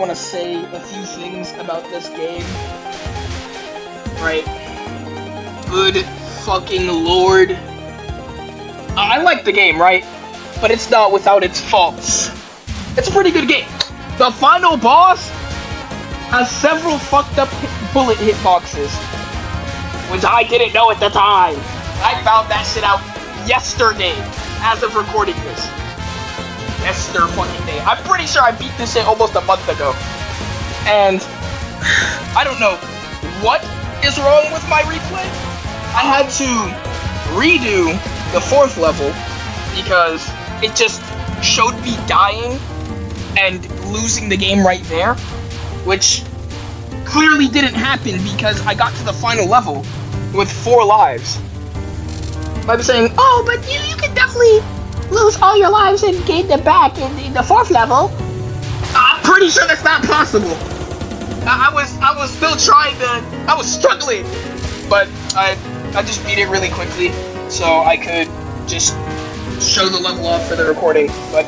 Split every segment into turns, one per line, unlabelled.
want to say a few things about this game. Right. Good fucking lord. I like the game, right? But it's not without its faults. It's a pretty good game. The final boss has several fucked up bullet hitboxes, which I didn't know at the time. I found that shit out yesterday, as of recording this. Yesterday. I'm pretty sure I beat this shit almost a month ago. And I don't know what is wrong with my replay. I had to redo the 4th level because it just showed me dying and losing the game right there, which clearly didn't happen because I got to the final level with 4 lives. I'm saying, oh, but you can definitely lose all your lives and gain them back in the 4th level. I'm pretty sure that's not possible. I was still trying to, I was struggling, but I just beat it really quickly so I could just show the level off for the recording, but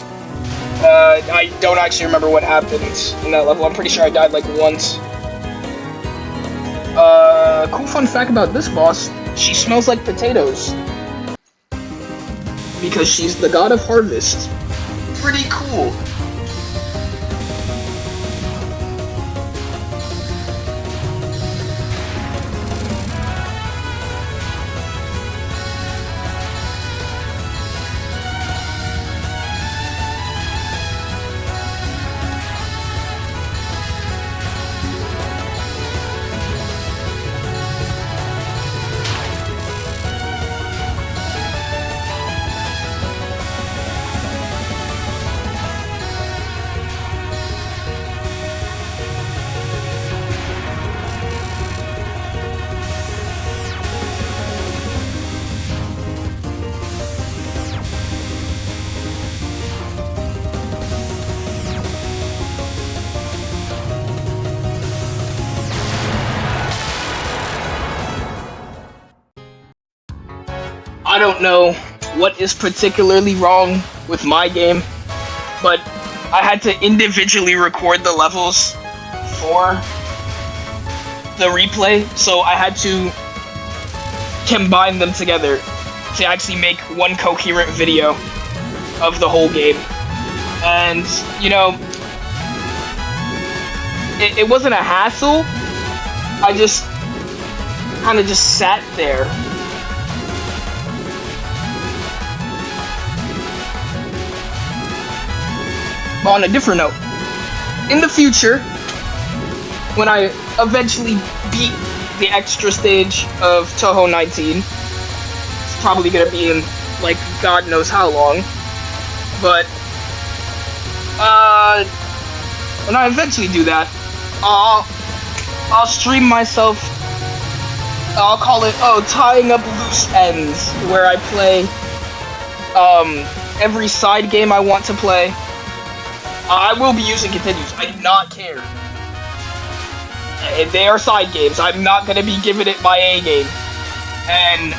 I don't actually remember what happened in that level. I'm pretty sure I died like once. Cool fun fact about this boss, she smells like potatoes. Because she's the god of harvest. Pretty cool. I don't know what is particularly wrong with my game, but I had to individually record the levels for the replay, so I had to combine them together to actually make one coherent video of the whole game. And, you know, it wasn't a hassle. I just kind of just sat there. But on a different note, in the future, when I eventually beat the extra stage of Touhou 19, it's probably gonna be in, like, God knows how long, but, when I eventually do that, I'll stream myself, I'll call it, tying up loose ends, where I play, every side game I want to play. I will be using continues. I do not care. They are side games. I'm not gonna be giving it my A game. And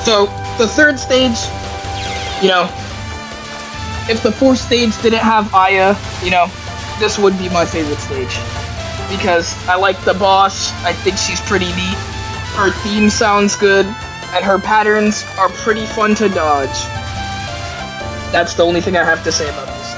So the third stage, you know, if the fourth stage didn't have Aya, you know, this would be my favorite stage. Because I like the boss, I think she's pretty neat, her theme sounds good, and her patterns are pretty fun to dodge. That's the only thing I have to say about this stage.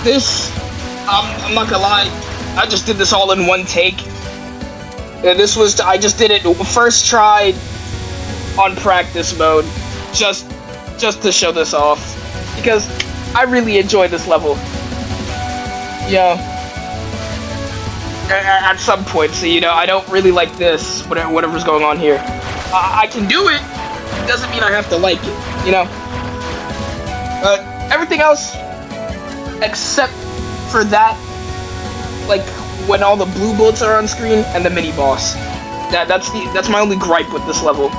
This, I'm not gonna lie, I just did this all in one take. I just did it first try on practice mode, just to show this off, because I really enjoy this level. Yeah. At some points, so, you know, I don't really like this, whatever's going on here. I can do it, doesn't mean I have to like it, you know? Everything else, except for that, like, when all the blue bullets are on screen, and the mini-boss. That's my only gripe with this level.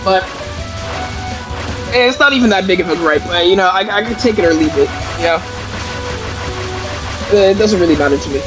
But, it's not even that big of a gripe, you know, I could take it or leave it, you know? It doesn't really matter to me.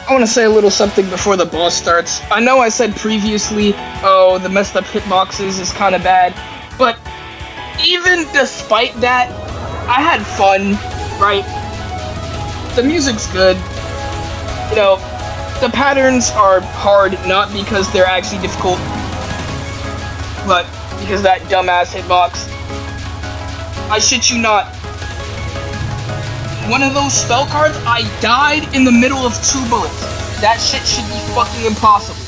I want to say a little something before the boss starts. I know I said previously, oh, the messed up hitboxes is kind of bad, but even despite that, I had fun, right? The music's good. You know, the patterns are hard not because they're actually difficult, but because that dumbass hitbox. I shit you not. One of those spell cards, I died in the middle of 2 bullets. That shit should be fucking impossible.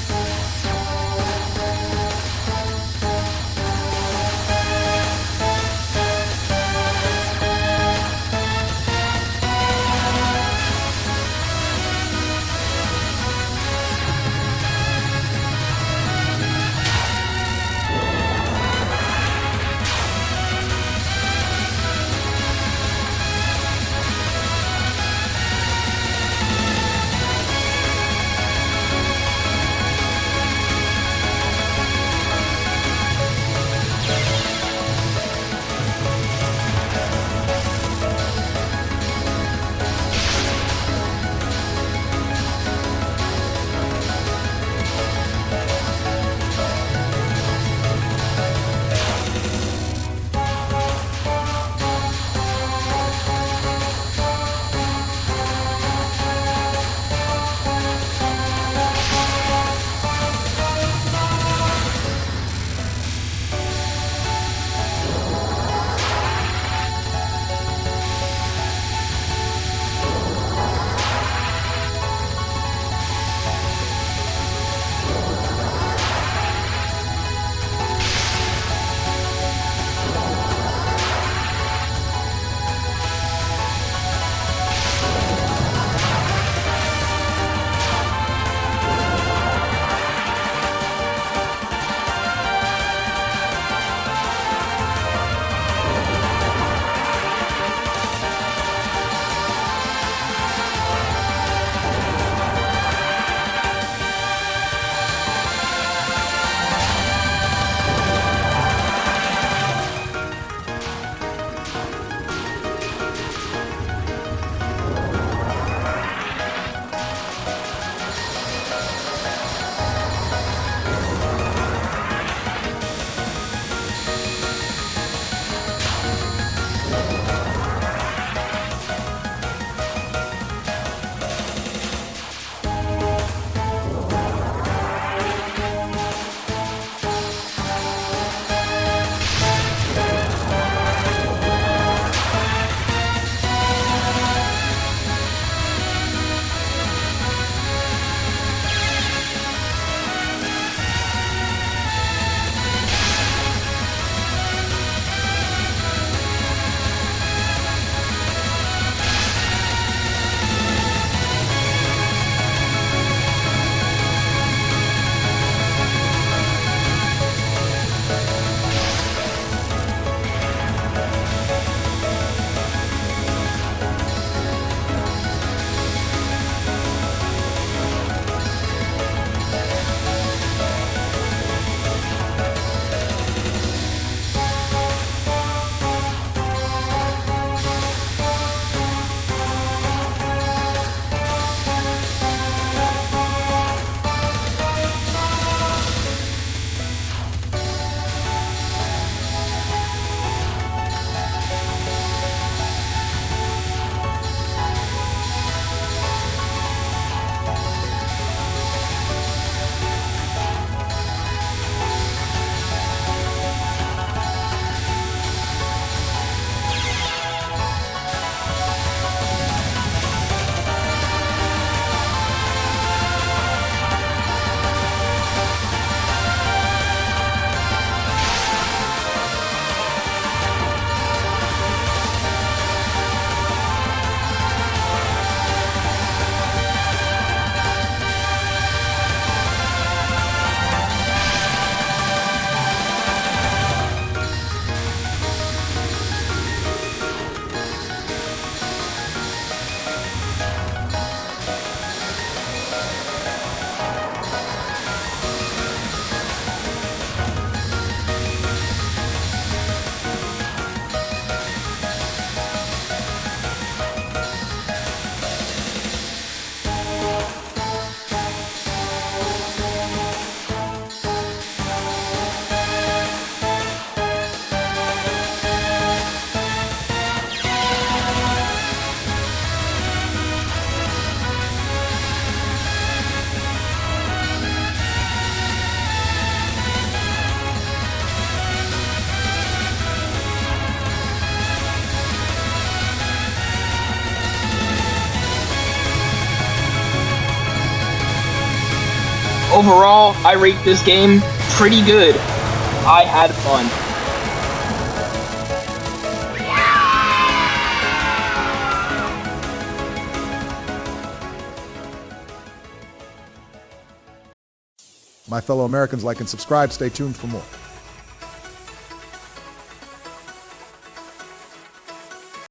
overall, I rate this game pretty good. I had fun.
My fellow Americans, like and subscribe. Stay tuned for more.